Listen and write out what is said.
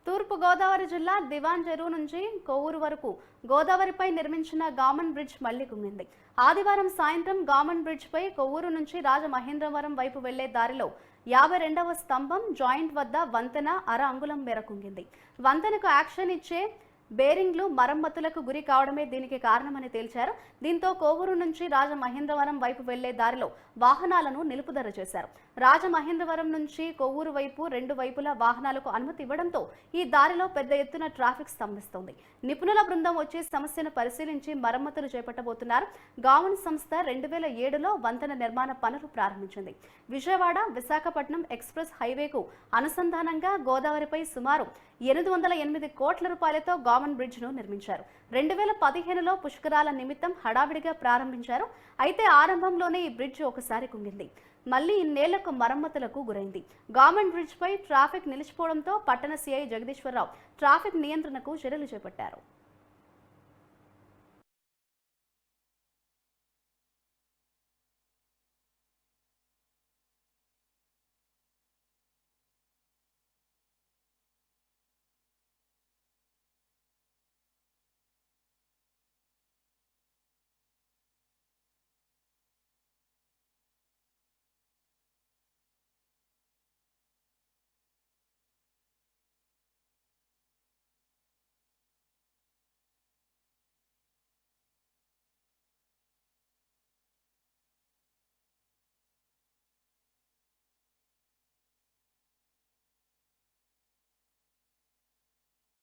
తూర్పు గోదావరి జిల్లా దివాన్ చెరువు నుంచి కొవ్వూరు వరకు గోదావరిపై నిర్మించిన గామన్ బ్రిడ్జ్ మళ్లీ కుంగింది. ఆదివారం సాయంత్రం గామన్ బ్రిడ్జ్ పై కొవ్వూరు నుంచి రాజమహేంద్రవరం వైపు వెళ్లే దారిలో 52వ స్తంభం జాయింట్ వద్ద వంతెన అర అంగుళం మేర కుంగింది. వంతెనకు యాక్షన్ ఇచ్చే బేరింగ్లు మరమ్మతులకు గురి కావడమే దీనికి కారణమని తేల్చారు. దీంతో కొవ్వూరు నుంచి రాజమహేంద్రవరం వైపు వెళ్లే దారిలో వాహనాలను నిలుపుదల చేశారు. రాజమహేంద్రవరం నుంచి కొవ్వూరు వైపు రెండు వైపులా వాహనాలకు అనుమతి ఇవ్వడంతో ఈ దారిలో పెద్ద ఎత్తున ట్రాఫిక్ స్తంభిస్తోంది. నిపుణుల బృందం వచ్చి సమస్యను పరిశీలించి మరమ్మతులు చేపట్టబోతున్నారు. గామన్ సంస్థ 2007లో వంతెన నిర్మాణ పనులు ప్రారంభించింది. విజయవాడ విశాఖపట్నం ఎక్స్ప్రెస్ హైవేకు అనుసంధానంగా గోదావరిపై సుమారు 808 కోట్ల రూపాయలతో గామన్ బ్రిడ్జ్ ను నిర్మించారు. 2015లో పుష్కరాల నిమిత్తం హడావిడిగా ప్రారంభించారు. అయితే ఆరంభంలోనే ఈ బ్రిడ్జ్ ఒకసారి కుంగింది. మళ్లీ ఇన్నేళ్లకు మరమ్మతులకు గురైంది. గామన్ బ్రిడ్జ్ పై ట్రాఫిక్ నిలిచిపోవడంతో పట్టణ సీఐ జగదీశ్వరరావు ట్రాఫిక్ నియంత్రణకు చర్యలు చేపట్టారు.